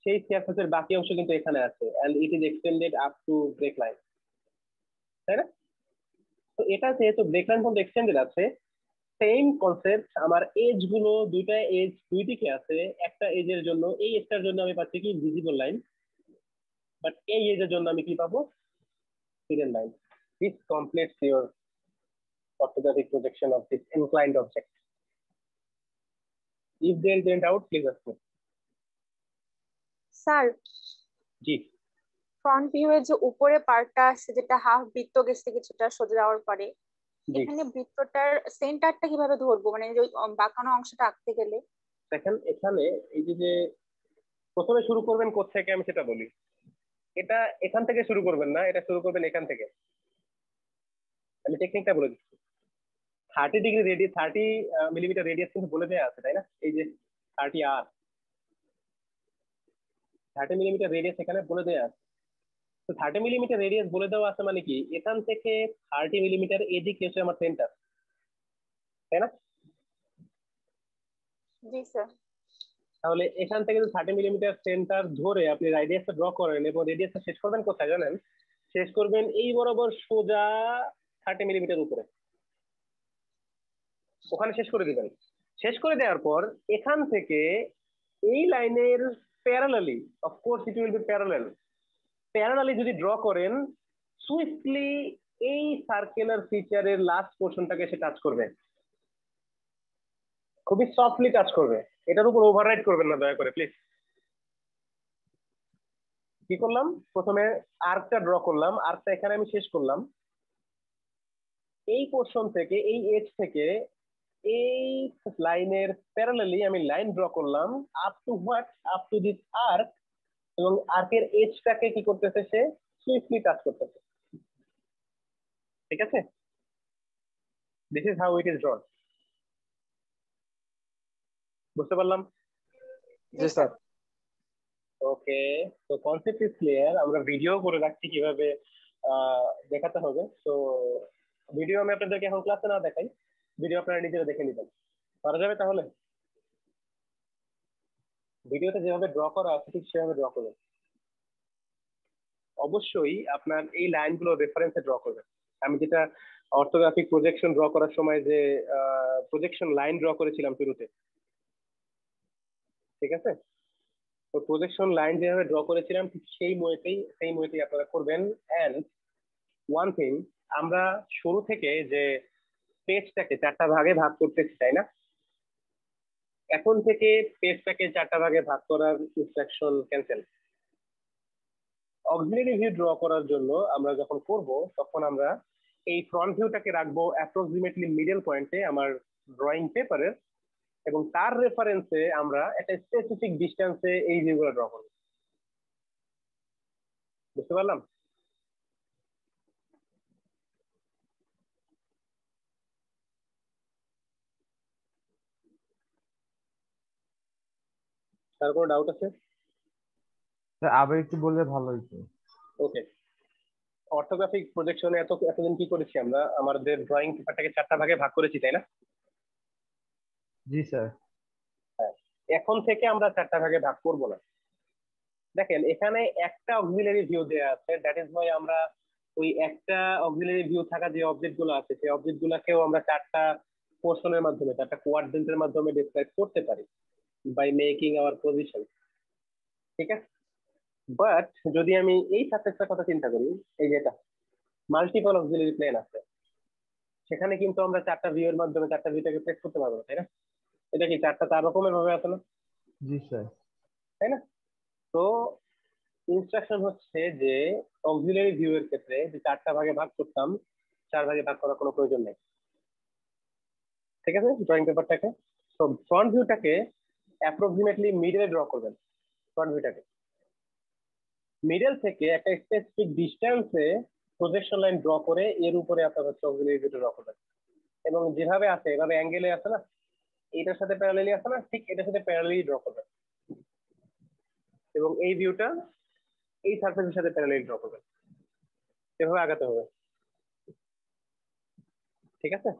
সেই সারফেসের বাকি অংশ কিন্তু এখানে আছে, and it is extended up to break line, তাই না? তো এটা যেহেতু ব্রেক লাইন পর্যন্ত এক্সটেন্ডেড আছে, সেম কনসেপ্ট, আমার এজ গুলো দুইটা এজ দুই দিকে আছে। একটা এজের জন্য, এই এজটার জন্য আমি পাচ্ছি কি ভিজিবল লাইন, বাট এই এজের জন্য আমি কি পাবো? Hidden line. This completes your orthographic projection of this inclined object. If there is any doubt, please ask me. Sir, G, front view এর যে উপরে পার্টটা আছে, যেটা হাফ বৃত্ত গেছে কিছুটা সোজা যাওয়ার পরে, জি। এখানে বৃত্তটার সেন্টারটা কিভাবে ধরবো, মানে যে ওই বাঁকানো অংশটা আঁকতে গেলে? দেখেন এখানে এই যে প্রথমে শুরু করবেন কোত্থেকে আমি সেটা বলি। এটা এখান থেকে শুরু করবেন না, এটা শুরু করবেন এখান থেকে। আমি টেকনিকটা বলে দিচ্ছি। 30 ডিগ্রি রেডিয়াস, 30 মিলিমিটার রেডিয়াস কিন্তু বলে দেওয়া আছে, তাই না? এই যে 30 মিলিমিটার রেডিয়াস এখানে বলে দেওয়া আছে। তো 30 মিলিমিটার রেডিয়াস বলে দেওয়া আছে মানে কি, এখান থেকে 30 মিলিমিটার এদিকে হচ্ছে আমার সেন্টার, তাই না? জি স্যার। তাহলে এখান থেকে 30 মিলিমিটার সেন্টার ধরে আপনি রেডিয়াসটা ড্র করেন, এবং রেডিয়াসটা শেষ করবেন কোথায় জানেন? শেষ করবেন এই বরাবর সোজা 30 মিলিমিটার উপরে, ওখানে শেষ করে দিবেন। শেষ করে দেওয়ার পর এখান থেকে এই লাইনের parallelly, of course it will B parallelly যদি ড্র করেন, সুইফটলি এই সার্কুলার ফিচারের লাস্ট পোর্শনটাকে সে টাচ করবে, খুবই সফটলি টাচ করবে, এটার উপর ওভাররাইড করবেন না দয়া করে প্লিজ। কি করলাম? প্রথমে আর্কটা ড্র করলাম, আর্কটা এখানে আমি শেষ করলাম, এই পোর্শন থেকে, এই এজ থেকে এই লাইনের প্যারালালি আমি লাইন ড্র করলাম up to what? Up to this arc, এবং আর্কের এজটাকে কি করতেছে, সে সুইফটলি টাচ করতেছে। ঠিক আছে, this is how it is drawn. বুঝতে পারলাম? জি স্যার। ওকে, তো কনসেপ্ট ইজ ক্লিয়ার। আমরা ভিডিও করে রাখছি কিভাবে দেখাতে হবে। তো ভিডিও আমি আপনাদেরকে এখন ক্লাসে না দেখাই, ভিডিও আপনারা নিজেরা দেখে নেবেন। পারা যাবে তাহলে? ভিডিওতে যেভাবে ড্র করা আছে ঠিক সেভাবে ড্র করবেন। অবশ্যই আপনার এই লাইনগুলো রেফারেন্সে ড্র করবেন। আমি যেটা অর্থোগ্রাফিক প্রজেকশন ড্র করার সময় যে প্রজেকশন লাইন ড্র করেছিলাম শুরুতে, ঠিক আছে, তো প্রজেকশন লাইন যেভাবে ড্র করেছিলাম ঠিক সেই ওয়েতেই আপনারা করবেন। এন্ড ওয়ান থিং, আমরা শুরু থেকে যে পেজটাকে 4টা ভাগে ভাগ করতেছি, তাই না? এখন থেকে পেজটাকে 4টা ভাগে ভাগ করার instruction cancel. Auxiliary view draw করার জন্য আমরা যখন করব তখন আমরা এই ফ্রন্ট ভিউটাকে রাখবো অ্যাপ্রক্সিমেটলি মিডল পয়েন্টে আমার ড্রয়িং পেপারের, এবং তার রেফারেন্সে আমরা একটা স্পেসিফিক ডিস্টেন্সে এই ভিউগুলো ড্র করব। বুঝতে পারলাম? তার কোনো ডাউট আছে? আবার একটু বললে ভালো হতো। ওকে, অর্থোগ্রাফিক প্রজেকশনে এতদিন কি করেছি আমরা, আমাদের ড্রয়িং পেপারটাকে 4টা ভাগে ভাগ করেছি, তাই না? জি স্যার। হ্যাঁ, এখন থেকে আমরা 4টা ভাগে ভাগ করব না। দেখেন এখানে একটা অক্সিলারি ভিউ দেয়া আছে, দ্যাট ইজ ওয়াই আমরা ওই একটা অক্সিলারি ভিউ থাকা যে অবজেক্ট গুলো আছে সেই অবজেক্ট গুলাকেও আমরা 4টা পোর্শনের মাধ্যমে, 4টা কোয়াড্রেন্টের মাধ্যমে ডিসক্রাইব করতে পারি বাই মেকিং আওয়ার পজিশন। ঠিক আছে, বাট যদি আমি এই সাবজেক্টটার কথা চিন্তা করি, এই যেটা মাল্টিপল অক্সিলারি প্লেন আছে, সেখানে কিন্তু আমরা 4টা ভিউ এর মাধ্যমে 4টা ভিউটাকে প্লেস করতে পারবো না, তাই না? এটা কি 4টা 4 রকমের ভাবে আছে না? জি স্যার। তাই না? তো ইনস্ট্রাকশন হচ্ছে যে অক্সিলারি ভিউ এর ক্ষেত্রে যে 4টা ভাগে ভাগ করতাম, 4 ভাগে ভাগ করার কোনো প্রয়োজন নেই। ঠিক আছে, ড্রয়িং পেপারটাকে, তো ফ্রন্ট ভিউটাকে অ্যাপ্রক্সিমেটলি মিডলে ড্র করবেন। ফ্রন্ট ভিউটাকে মিডল থেকে একটা স্পেসিফিক ডিস্টেন্সে প্রজেকশন লাইন ড্র করে এর উপরে আপনার হচ্ছে অক্সিলারি ভিউটা ড্র করবেন, এবং যেভাবে আছে এভাবে অ্যাঙ্গেলে আছে না, এটার সাথে প্যারালালি আছে না, ঠিক এটার সাথে প্যারালালি ড্র করবেন, এবং এই ভিউটা এই সারফেসের সাথে প্যারালালি ড্র করবেন। এভাবে আগাতে হবে। ঠিক আছে,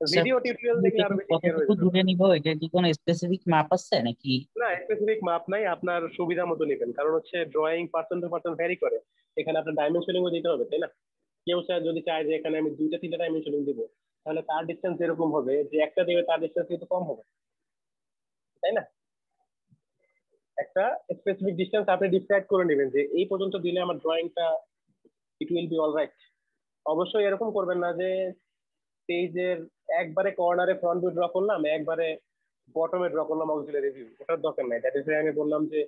ভিডিও টিউটোরিয়াল দেখলে আরো বেশি ক্লিয়ার হয়ে কতটুকু যাবে। দূরে নিব, এটা কি কোনো স্পেসিফিক মাপ আছে নাকি? না, স্পেসিফিক মাপ নাই, আপনার সুবিধা মতো নেবেন, কারণ হচ্ছে drawing person to person vary করে। এখানে আপনার ডাইমেনশনিংও দিতে হবে, তাই না? কেউ যদি চায় যে এখানে আমি 2টা 3টা ডাইমেনশনিং দিব, তাহলে তার ডিসটেন্স এরকম হবে যে একটা দেবে তার ডিসটেন্স কিন্তু কম হবে, তাই না? একটা স্পেসিফিক ডিসটেন্স আপনি ডিসাইড করে নেবেন যে এই পর্যন্ত দিলে আমার ড্রয়িংটা ইট উইল বি অলরাইট। অবশ্যই এরকম করবেন না যে পেজের একবারে কর্নারে ফ্রন্ট ভিউ ড্র করলাম, একবারে বটমে ড্র করলাম অক্সিলারি ভিউ, ওটার দরকার নাই। দ্যাট ইজ আমি বললাম যে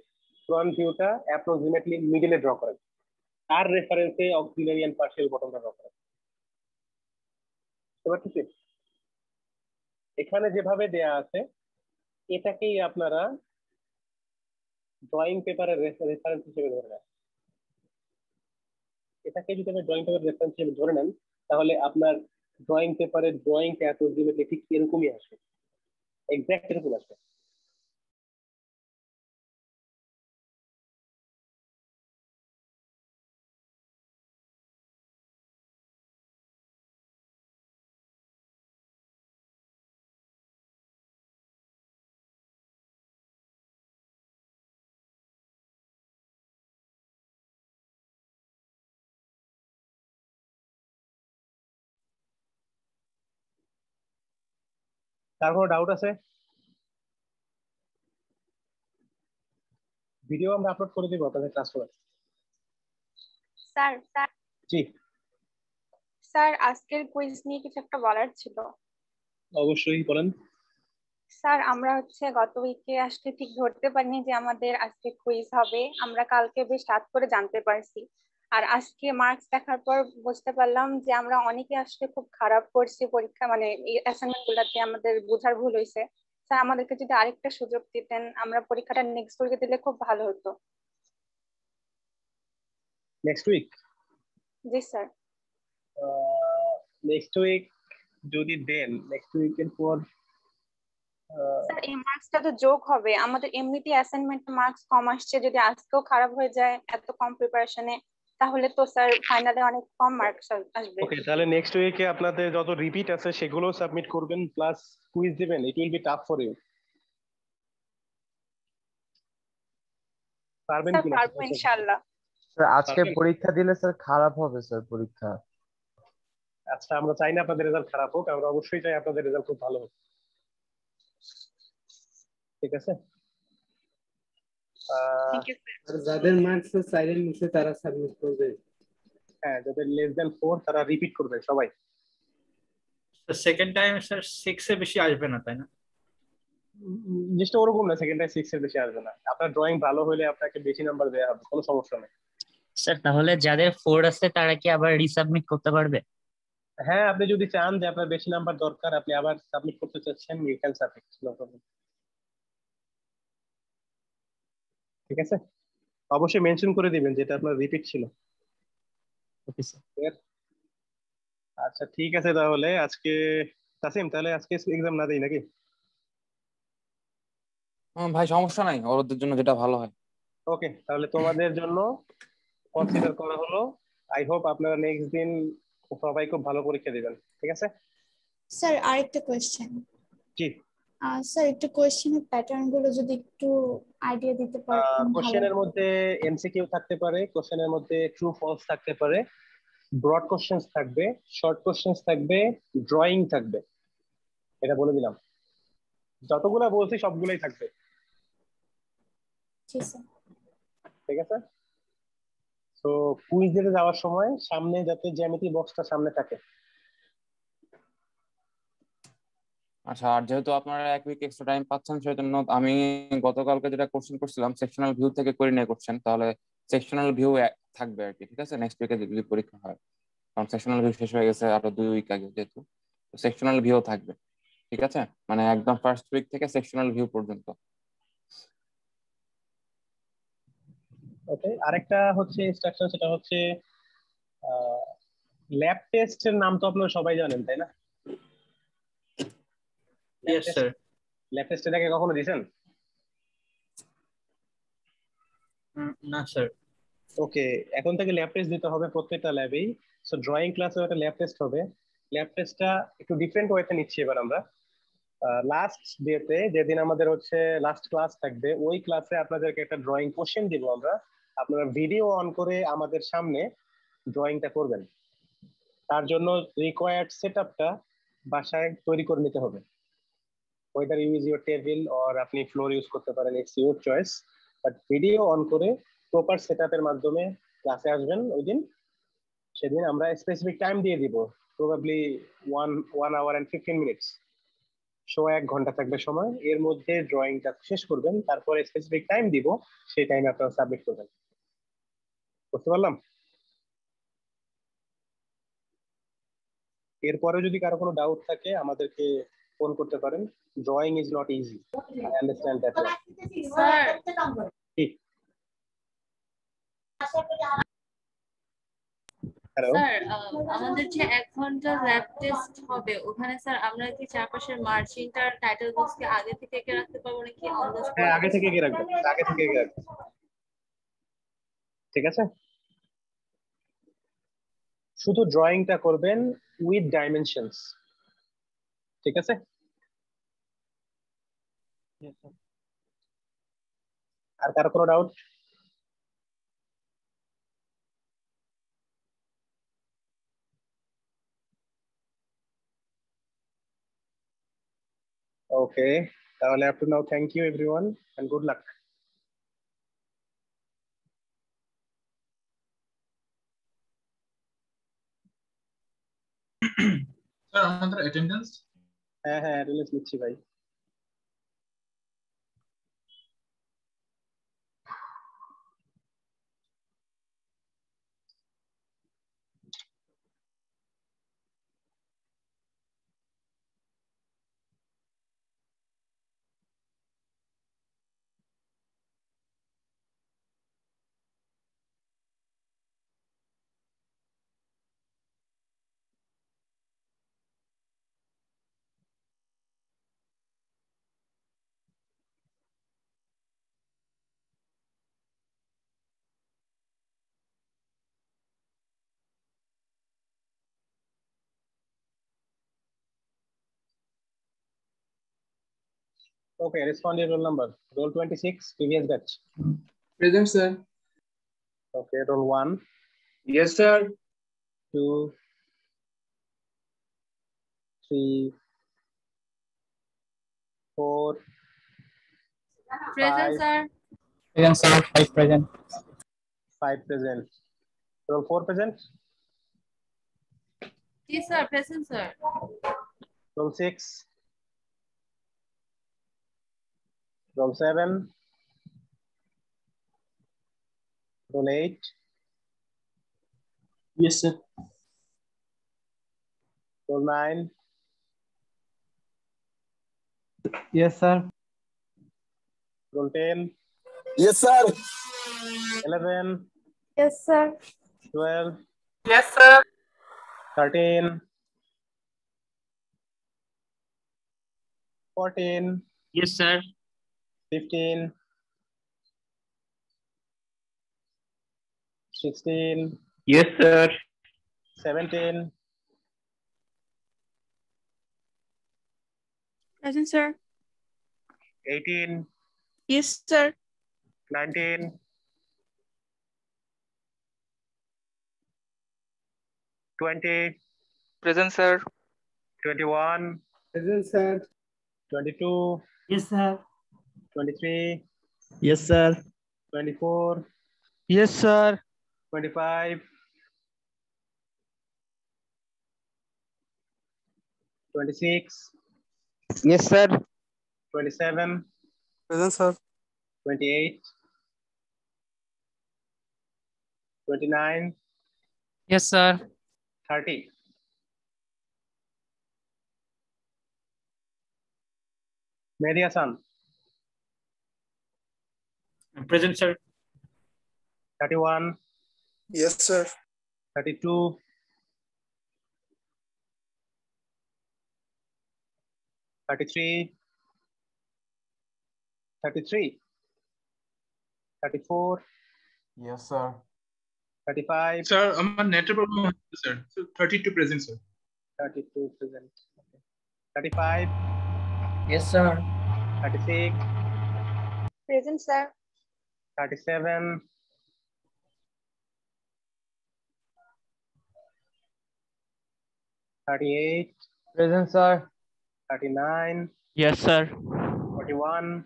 ফ্রন্ট ভিউটা অ্যাপ্রক্সিমেটলি মিডলে ড্র করেন, তার রেফারেন্সে অক্সিলারি এন্ড পার্শিয়াল বটমটা ড্র করেন। এবার ঠিক এখানে যেভাবে দেয়া আছে এটাকেই আপনারা ড্রয়িং পেপারের রেফারেন্স হিসেবে ধরে নেন। এটাকে যদি আপনি ড্রয়িং পেপার রেফারেন্স হিসেবে ধরে নেন, তাহলে আপনার ড্রয়িং পেপারের ড্রয়িংটা অ্যাপ্রক্সিমেটলি ঠিক এরকমই আসবে, এক্সাক্ট এরকম আসবে। তার কোনো ডাউট আছে? ভিডিও আমরা আপলোড করে দিব আপনাদের ক্লাস করে। স্যার জি স্যার আজকের কুইজ নিয়ে কিছু একটা বলার ছিল। অবশ্যই বলেন। স্যার আমরা গত উইকে আসলে ঠিক ধরতে পারিনি যে আমাদের আজকে কুইজ হবে, আমরা কালকে বেশ রাত করে জানতে পারছি। আর আজকে মার্কস দেখার পর বুঝতে পারলাম যে আমরা অনেকে আসলে খুব খারাপ করছি পরীক্ষা, মানে এই অ্যাসাইনমেন্ট গুলাতে আমাদের বোঝার ভুল হয়েছে। স্যার আমাদেরকে যদি আরেকটা সুযোগ দিতেন, আমরা পরীক্ষাটা নেক্সট উইকে দিলে খুব ভালো হতো। Next week? জি স্যার। নেক্সট উইক যদি দেন, নেক্সট উইকের পর স্যার এই মার্কসটা তো যোগ হবে, আমাদের এমনিতেই অ্যাসাইনমেন্ট মার্কস কম আসছে, যদি আজকেও খারাপ হয়ে যায় এত কম প্রিপারেশনে, তাহলে তো স্যার ফাইনালে অনেক কম মার্কস আসবে। ওকে, তাহলে নেক্সট উইকে আপনাদের যত রিপিট আছে সেগুলো সাবমিট করবেন, প্লাস কুইজ দিবেন। It will be tough for you. পারবেন স্যার কিনা? পারবো ইনশাআল্লাহ। স্যার আজকে পারবেন? পরীক্ষা দিলে স্যার খারাপ হবে স্যার পরীক্ষা। আচ্ছা, আমরা চাই না আপনাদের রেজাল্ট খারাপ হোক, আমরা অবশ্যই চাই আপনাদের রেজাল্ট খুব ভালো হোক। ঠিক আছে? Thank you sir. আর যাদের মার্কস সাইলেন্ট নিচে তারা সাবমিট করবে। হ্যাঁ, যাদের লেস দেন 4 তারা রিপিট করবে সবাই। সেকেন্ড টাইম স্যার 6 এ বেশি আসবে না, তাই না? জিনিসটা ওরকম না, সেকেন্ড টাইম 6 এর বেশি আসবে না। আপনার ড্রয়িং ভালো হলে আপনাকে বেশি নাম্বার দেওয়া হবে, কোনো সমস্যা নেই। স্যার তাহলে যাদের 4 আছে তারা কি আবার রিসাবমিট করতে পারবে? হ্যাঁ, আপনি যদি চান যে আপনার বেশি নাম্বার দরকার, আপনি আবার সাবমিট করতে চাচ্ছেন, you can submit, no problem. ঠিক আছে? অবশ্যই মেনশন করে দিবেন যেটা আপনার রিপিট ছিল। Okay sir. Clear? আচ্ছা ঠিক আছে, তাহলে আজকে তাসিম, তাহলে আজকে এক্সাম না দেই নাকি? ভাই সমস্যা নাই, ওদের জন্য যেটা ভালো হয়। ওকে, তাহলে তোমাদের জন্য কনসিডার করা হলো। আই হোপ আপনারা নেক্সট দিন সবাই খুব ভালো পরীক্ষা দিবেন। ঠিক আছে? স্যার আরেকটা কোয়েশ্চেন। জি। স্যার একটু কোয়েশ্চেনের প্যাটার্ন গুলো যদি একটু আইডিয়া দিতে পারতেন ভালো কোশ্চেনের হতো। মধ্যে এমসিকিউ থাকতে পারে, কোশ্চেনের মধ্যে ট্রু ফলস থাকতে পারে, ব্রড কোশ্চেন্স থাকবে, শর্ট কোশ্চেন্স থাকবে, ড্রয়িং থাকবে। এটা বলে দিলাম, যতগুলা বলছি সবগুলাই থাকবে। জি স্যার। ঠিক আছে? তো কুইজ দিতে যাওয়ার সময় সামনে যাতে জ্যামিতি বক্সটা সামনে থাকে। আচ্ছা, আর যেহেতু আপনারা এক উইক এক্সট্রা টাইম পাচ্ছেন সেজন্য আমি গতকালকে যেটা কোশ্চেন করছিলাম সেকশনাল ভিউ থেকে করে নিয়ে করছেন, তাহলে সেকশনাল ভিউ থাকবে আর কি। ঠিক আছে, নেক্সট উইকে যদি পরীক্ষা হয়, কারণ সেকশনাল ভিউ শেষ হয়ে গেছে আরো 2 উইক আগে, যেহেতু সেকশনাল ভিউ থাকবে। ঠিক আছে, মানে একদম ফার্স্ট উইক থেকে সেকশনাল ভিউ পর্যন্ত। ওকে, আরেকটা হচ্ছে ইনস্ট্রাকশন, সেটা হচ্ছে ল্যাব টেস্টের নাম তো আপনারা সবাই জানেন, তাই না? Yes sir. ল্যাব টেস্টের আগে কখনো দিয়েছেন? না স্যার। ওকে, এখন থেকে ল্যাব টেস্ট দিতে হবে প্রত্যেকটা ল্যাবেই। সো ড্রয়িং ক্লাসেও একটা ল্যাব টেস্ট হবে। ল্যাব টেস্টটা একটু ডিফারেন্ট ওয়েতে নিচ্ছি এবার আমরা। লাস্ট ডেতে, যেদিন আমাদের হচ্ছে লাস্ট ক্লাস থাকবে, ওই ক্লাসে আপনাদেরকে একটা ড্রয়িং কোশ্চেন দিব আমরা। আপনারা ভিডিও অন করে আমাদের সামনে ড্রয়িংটা করবেন। তার জন্য রিকোয়ার্ড সেটআপটা বাসায় তৈরি করে নিতে হবে। Whether you use your table or আপনি ফ্লোর ইউজ করতে পারেন, it's your choice. But video on করে প্রপার সেটআপের মাধ্যমে ক্লাসে আসবেন ওই দিন। সেদিন আমরা স্পেসিফিক টাইম দিয়ে দিব, প্রবাবলি 1 hour and 15 minutes। 1.5 ঘন্টা থাকবে সময়, এর মধ্যে ড্রয়িংটা শেষ করবেন, তারপরে স্পেসিফিক টাইম দিব, সেই টাইমে আপনারা সাবমিট করবেন। বুঝতে পারলাম? এরপরে যদি কারো কোনো ডাউট থাকে আমাদেরকে ফোন করতে পারেন। Drawing is not easy, I understand that one. Sir ঠিক। হ্যালো। স্যার আমাদের যে 1 ঘন্টা ল্যাব টেস্ট হবে ওখানে স্যার আমরা কি চারপাশের মার্জিনটার টাইটেল বক্সকে আগে থেকে এঁকে রাখতে পারবো নাকি অন দ্য হ্যাঁ, স্পট? আগে থেকে এগিয়ে রাখবেন, আগে থেকে এগিয়ে রাখবেন। ঠিক আছে, শুধু ড্রয়িংটা করবেন উইথ ডাইমেনশনস। ঠিক আছে? আর কারো কোনো ডাউট? ওকে, তাহলে up to now thank you everyone and good luck. Sir আমাদের অ্যাটেন্ডেন্স। হ্যাঁ হ্যাঁ, অ্যাটেন্ডেন্স নিচ্ছি ভাই। Okay, respond your roll number. Roll 26, previous batch. Present, sir. Okay, roll 1, Yes, sir. 2, 3, 4, Present, 5, sir. Present, sir. 5 present. 5 present. Roll 4 present. Yes, sir. Present, sir. Roll 6. Roll 7. Roll 8. Yes, sir. Roll 9. Yes, sir. Roll 10. Yes, sir. 11. Yes, sir. 12. Yes, sir. 13. 14. Yes, sir. 15. 16. Yes, sir. 17. Present, sir. 18. Yes, sir. 19. 20. Present, sir. 21. Present, sir. 22. Yes, sir. 23. Yes, sir. 24. Yes, sir. 25. 26. Yes, sir. 27. Present, sir. 28. 29. Yes, sir. 30. Mehdi Hassan. Present, sir. 31. Yes, sir. 32. 33. 33. 34. Yes, sir. 35. Sir, আমার নেটের প্রবলেম হচ্ছে sir 32 present sir 32 present. Okay. 35. Yes, sir. 36. Present, sir. 37. 38. Present, sir. 39. Yes, sir. 41.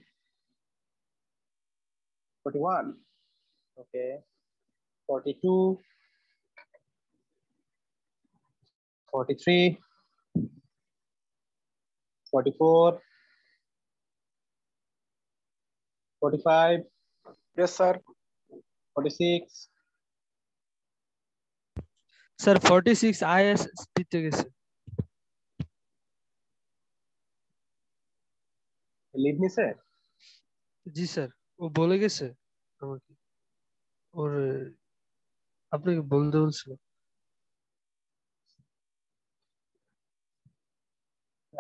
41. Okay. 42. 43. 44. 45. Yes, sir. 46. Sir, 46 IS দিতে গেছে। লিভ নিছে? জি স্যার, ও বলে গেছে আমাকে। ওর আপনাকে বলতে বলছিল।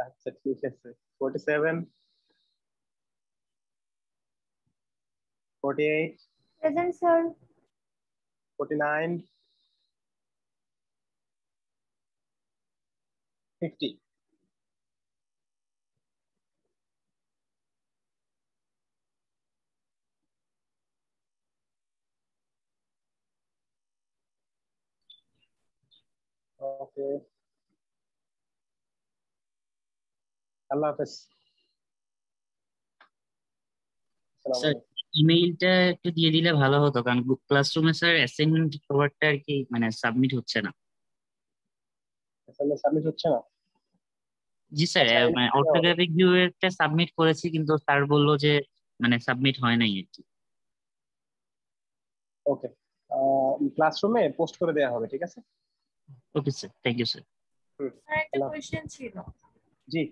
আচ্ছা ঠিক আছে। 47. 48. Present, sir. 49. 50. Okay. আল্লাহ হাফেজ। আসসালামু স্যার আলাইকুম। ইমেইলটা একটু দিয়ে দিলে ভালো হতো, কারণ ক্লাসরুমে স্যার অ্যাসাইনমেন্ট কভারটা আর কি মানে সাবমিট হচ্ছে না। অ্যাসাইনমেন্ট সাবমিট হচ্ছে না? জি স্যার, আচ্ছা মানে অর্থোগ্রাফিক ভিউ একটা সাবমিট করেছি, কিন্তু স্যার বললো যে মানে সাবমিট হয় নাই আর কি। ওকে, ক্লাসরুমে পোস্ট করে দেওয়া হবে, ঠিক আছে? Okay sir, thank you sir. Sir একটা কোয়েশ্চেন ছিল। জি।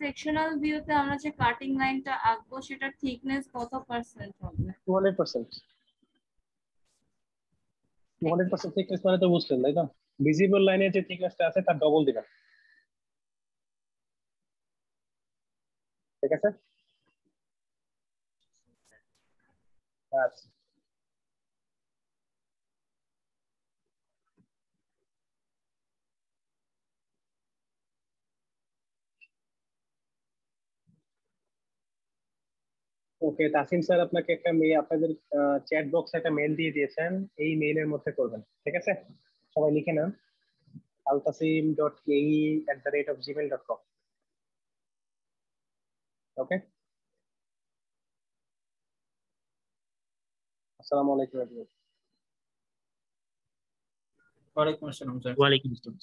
সেকশনাল ভিউতে আমরা যে কাটিং লাইনটা আঁকবো সেটার থিকনেস কত পার্সেন্ট হবে? 200%। 200% থিকনেস মানে তো বুঝলেন তাই না? ভিজিবল লাইনের যে থিকনেসটা আছে তার ডবল দিবেন, ঠিক আছে? আচ্ছা। ওকে, তাসিম স্যার আপনাকে একটা মেল, আপনাদের চ্যাট বক্সে একটা মেল দিয়ে দিয়েছেন, এই মেইলের মধ্যে করবেন, ঠিক আছে? সবাই লিখে নেন, altasim.ke@gmail.com। ওকে, আসসালামু আলাইকুম। ওয়ালাইকুম আসসালাম স্যার। ওয়ালাইকুম আসসালাম।